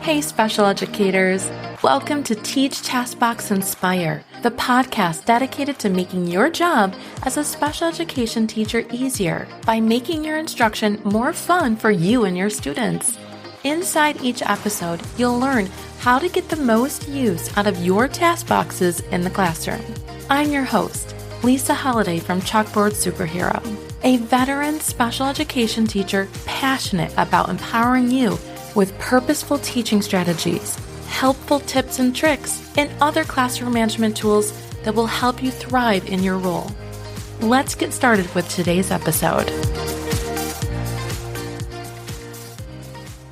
Hey, special educators. Welcome to Teach, Taskbox, Inspire, the podcast dedicated to making your job as a special education teacher easier by making your instruction more fun for you and your students. Inside each episode, you'll learn how to get the most use out of your task boxes in the classroom. I'm your host, Lisa Hollady from Chalkboard Superhero, a veteran special education teacher passionate about empowering you with purposeful teaching strategies, helpful tips and tricks, and other classroom management tools that will help you thrive in your role. Let's get started with today's episode.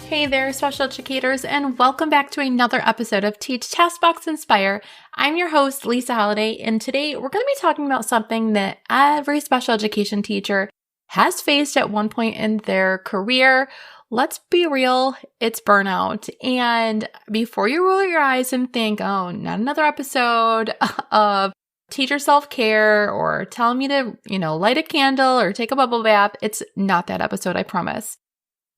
Hey there, special educators, and welcome back to another episode of Teach, Taskbox, Inspire. I'm your host, Lisa Hollady, and today we're going to be talking about something that every special education teacher has faced at one point in their career. Let's be real, it's burnout. And before you roll your eyes and think, oh, not another episode of teacher self-care or telling me to, light a candle or take a bubble bath, it's not that episode, I promise.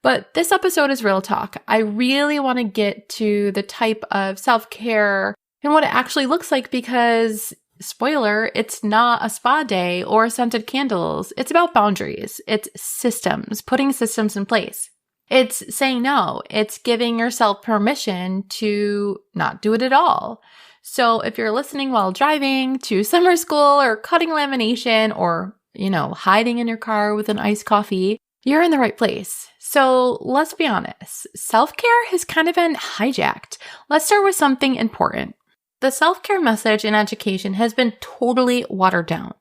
But this episode is real talk. I really want to get to the type of self-care and what it actually looks like because, spoiler, it's not a spa day or scented candles. It's about boundaries. It's systems, putting systems in place. It's saying no. It's giving yourself permission to not do it at all. So if you're listening while driving to summer school or cutting lamination or, hiding in your car with an iced coffee, you're in the right place. So let's be honest. Self-care has kind of been hijacked. Let's start with something important. The self-care message in education has been totally watered down.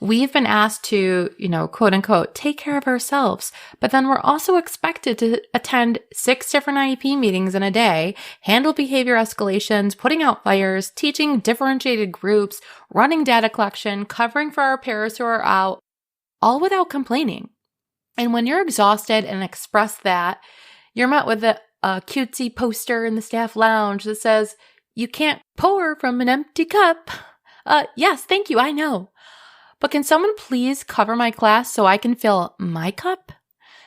We've been asked to, quote unquote, take care of ourselves, but then we're also expected to attend 6 different IEP meetings in a day, handle behavior escalations, putting out fires, teaching differentiated groups, running data collection, covering for our peers who are out, all without complaining. And when you're exhausted and express that, you're met with a cutesy poster in the staff lounge that says, you can't pour from an empty cup. Yes, thank you, I know. But can someone please cover my class so I can fill my cup?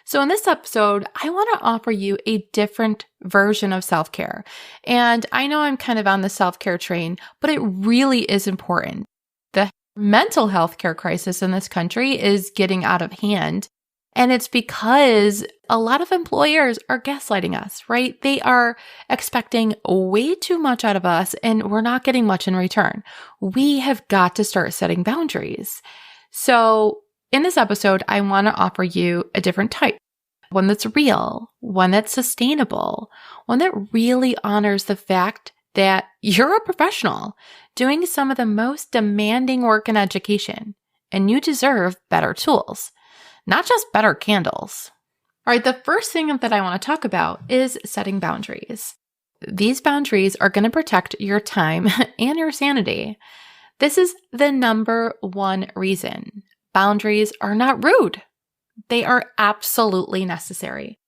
So in this episode, I want to offer you a different version of self-care. And I know I'm kind of on the self-care train, but it really is important. The mental health care crisis in this country is getting out of hand. And it's because a lot of employers are gaslighting us, right? They are expecting way too much out of us and we're not getting much in return. We have got to start setting boundaries. So in this episode, I want to offer you a different type, one that's real, one that's sustainable, one that really honors the fact that you're a professional doing some of the most demanding work in education and you deserve better tools. Not just better candles. All right, the first thing that I want to talk about is setting boundaries. These boundaries are going to protect your time and your sanity. This is the number one reason. Boundaries are not rude. They are absolutely necessary.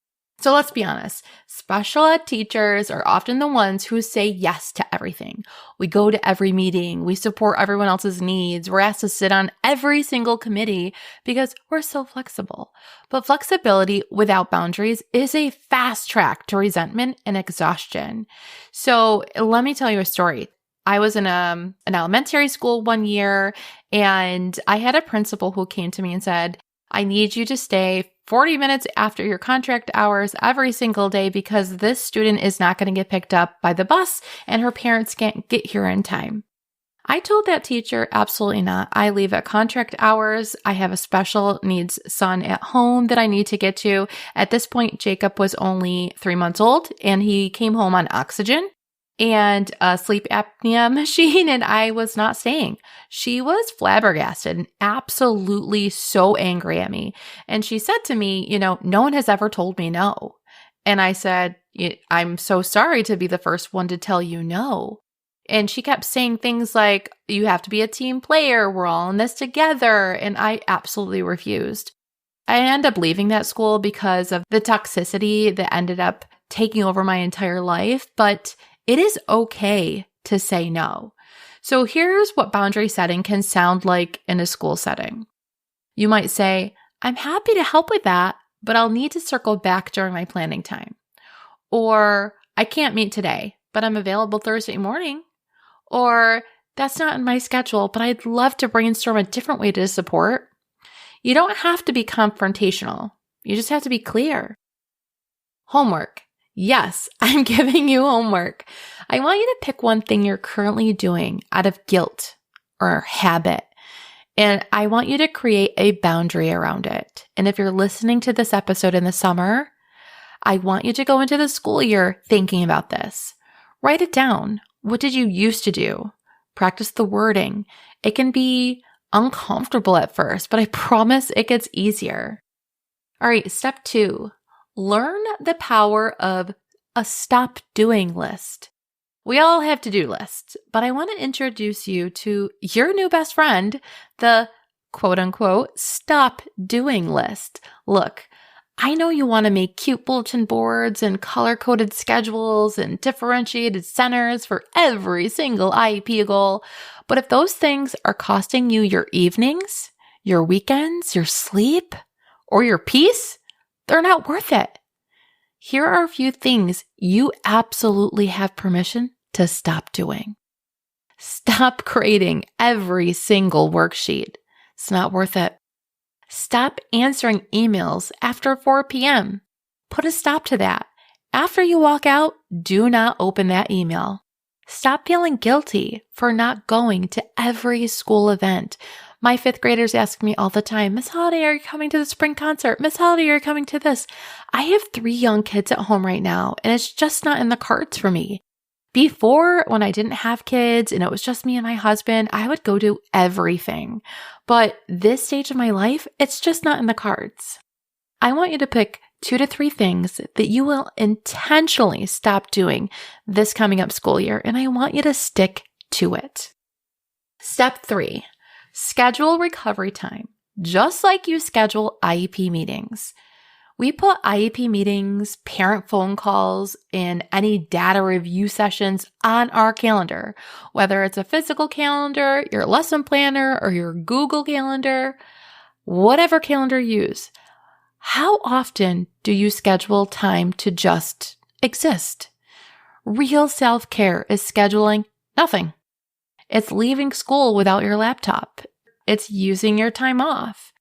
So let's be honest, special ed teachers are often the ones who say yes to everything. We go to every meeting, we support everyone else's needs, we're asked to sit on every single committee because we're so flexible. But flexibility without boundaries is a fast track to resentment and exhaustion. So let me tell you a story. I was in an elementary school one year and I had a principal who came to me and said, I need you to stay 40 minutes after your contract hours every single day because this student is not going to get picked up by the bus and her parents can't get here in time. I told that teacher, absolutely not. I leave at contract hours. I have a special needs son at home that I need to get to. At this point, Jacob was only 3 months old and he came home on oxygen and a sleep apnea machine, and I was not staying. She was flabbergasted and absolutely so angry at me. And she said to me, no one has ever told me no. And I said, I'm so sorry to be the first one to tell you no. And she kept saying things like, you have to be a team player. We're all in this together. And I absolutely refused. I ended up leaving that school because of the toxicity that ended up taking over my entire life. But it is okay to say no. So here's what boundary setting can sound like in a school setting. You might say, I'm happy to help with that, but I'll need to circle back during my planning time. Or I can't meet today, but I'm available Thursday morning. Or that's not in my schedule, but I'd love to brainstorm a different way to support. You don't have to be confrontational. You just have to be clear. Homework. Yes, I'm giving you homework. I want you to pick one thing you're currently doing out of guilt or habit. And I want you to create a boundary around it. And if you're listening to this episode in the summer, I want you to go into the school year thinking about this. Write it down. What did you used to do? Practice the wording. It can be uncomfortable at first, but I promise it gets easier. All right, step 2, learn the power of a stop doing list. We all have to-do lists, but I want to introduce you to your new best friend, the quote-unquote stop doing list. Look, I know you want to make cute bulletin boards and color-coded schedules and differentiated centers for every single IEP goal, but if those things are costing you your evenings, your weekends, your sleep, or your peace, they're not worth it. Here are a few things you absolutely have permission to stop doing. Stop creating every single worksheet. It's not worth it. Stop answering emails after 4 p.m. Put a stop to that. After you walk out, do not open that email. Stop feeling guilty for not going to every school event. My 5th graders ask me all the time, Miss Hollady, are you coming to the spring concert? Miss Hollady, are you coming to this? I have 3 young kids at home right now, and it's just not in the cards for me. Before, when I didn't have kids and it was just me and my husband, I would go to everything. But this stage of my life, it's just not in the cards. I want you to pick 2 to 3 things that you will intentionally stop doing this coming up school year, and I want you to stick to it. Step 3, schedule recovery time, just like you schedule IEP meetings. We put IEP meetings, parent phone calls, and any data review sessions on our calendar, whether it's a physical calendar, your lesson planner, or your Google Calendar, whatever calendar you use. How often do you schedule time to just exist? Real self-care is scheduling nothing. It's leaving school without your laptop. It's using your time off.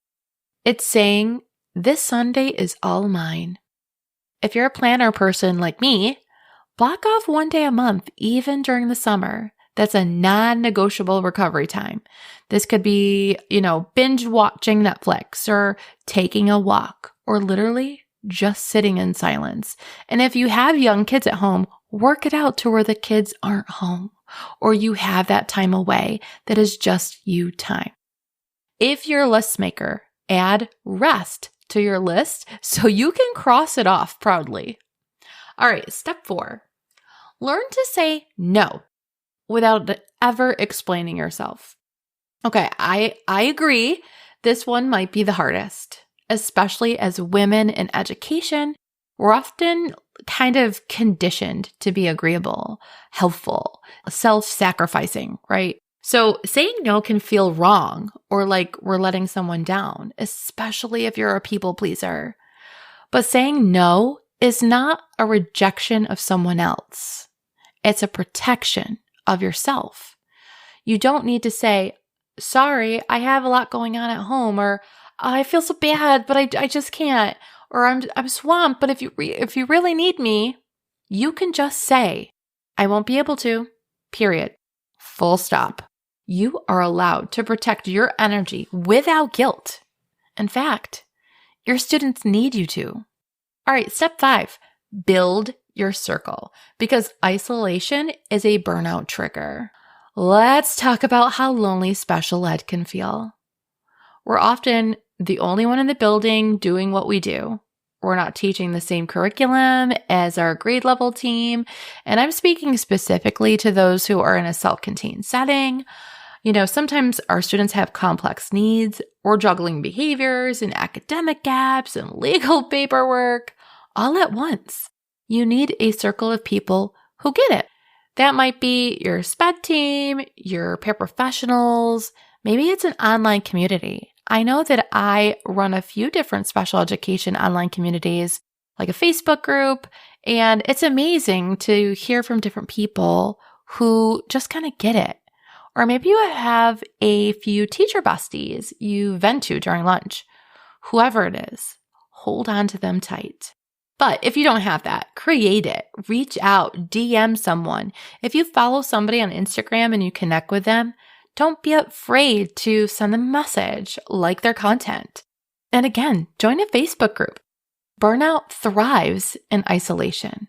It's saying, this Sunday is all mine. If you're a planner person like me, block off 1 day a month, even during the summer. That's a non-negotiable recovery time. This could be, binge watching Netflix or taking a walk or literally just sitting in silence. And if you have young kids at home, work it out to where the kids aren't home or you have that time away that is just you time. If you're a list maker, add rest to your list so you can cross it off proudly. All right, step 4, learn to say no without ever explaining yourself. Okay, I agree. This one might be the hardest, especially as women in education. We're often kind of conditioned to be agreeable, helpful, self-sacrificing, right? So saying no can feel wrong or like we're letting someone down, especially if you're a people pleaser. But saying no is not a rejection of someone else. It's a protection of yourself. You don't need to say, sorry, I have a lot going on at home, or I feel so bad, but I just can't, or I'm swamped, but if you really need me, you can just say, I won't be able to, period. Full stop. You are allowed to protect your energy without guilt. In fact, your students need you to. All right, step 5, build your circle, because isolation is a burnout trigger. Let's talk about how lonely special ed can feel. We're often the only one in the building doing what we do. We're not teaching the same curriculum as our grade level team. And I'm speaking specifically to those who are in a self-contained setting. Sometimes our students have complex needs. We're juggling behaviors and academic gaps and legal paperwork all at once. You need a circle of people who get it. That might be your SPED team, your paraprofessionals. Maybe it's an online community. I know that I run a few different special education online communities, like a Facebook group And it's amazing to hear from different people who just kind of get it. Or maybe you have a few teacher besties you vent to during lunch. Whoever it is, hold on to them tight. But if you don't have that, create it. Reach out, DM someone. If you follow somebody on Instagram and you connect with them, don't be afraid to send them a message, like their content. And again, join a Facebook group. Burnout thrives in isolation,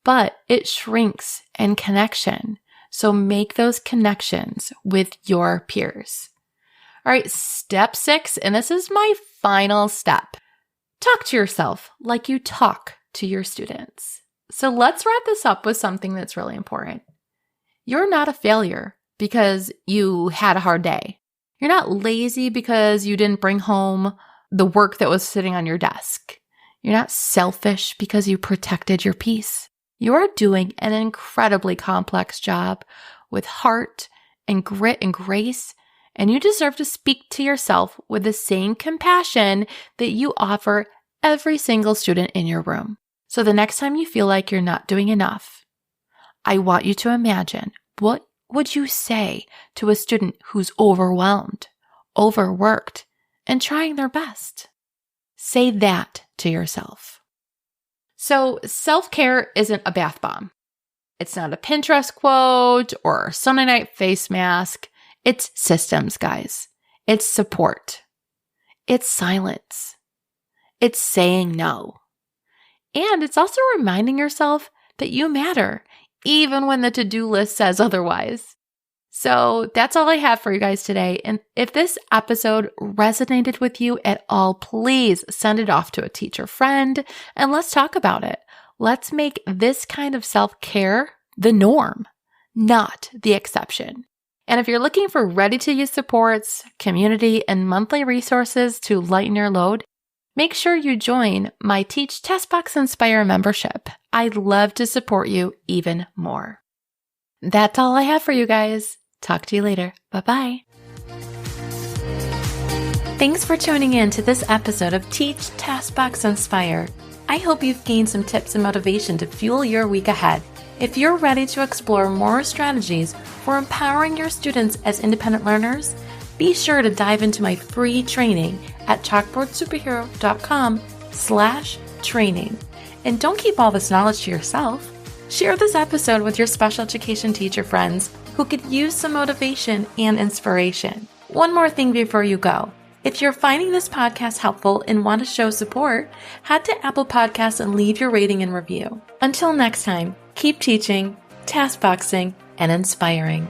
but it shrinks in connection. So make those connections with your peers. All right, step 6, and this is my final step. Talk to yourself like you talk to your students. So let's wrap this up with something that's really important. You're not a failure because you had a hard day. You're not lazy because you didn't bring home the work that was sitting on your desk. You're not selfish because you protected your peace. You're doing an incredibly complex job with heart and grit and grace, and you deserve to speak to yourself with the same compassion that you offer every single student in your room. So the next time you feel like you're not doing enough, I want you to imagine, what would you say to a student who's overwhelmed, overworked, and trying their best? Say that to yourself. So self-care isn't a bath bomb. It's not a Pinterest quote or Sunday night face mask. It's systems, guys. It's support. It's silence. It's saying no. And it's also reminding yourself that you matter, even when the to-do list says otherwise. So that's all I have for you guys today. And if this episode resonated with you at all, please send it off to a teacher friend and let's talk about it. Let's make this kind of self-care the norm, not the exception. And if you're looking for ready-to-use supports, community, and monthly resources to lighten your load, make sure you join my Teach TestBox Inspire membership. I'd love to support you even more. That's all I have for you guys. Talk to you later. Bye-bye. Thanks for tuning in to this episode of Teach TestBox Inspire. I hope you've gained some tips and motivation to fuel your week ahead. If you're ready to explore more strategies for empowering your students as independent learners, be sure to dive into my free training at chalkboardsuperhero.com/training. And don't keep all this knowledge to yourself. Share this episode with your special education teacher friends who could use some motivation and inspiration. One more thing before you go. If you're finding this podcast helpful and want to show support, head to Apple Podcasts and leave your rating and review. Until next time, keep teaching, task boxing, and inspiring.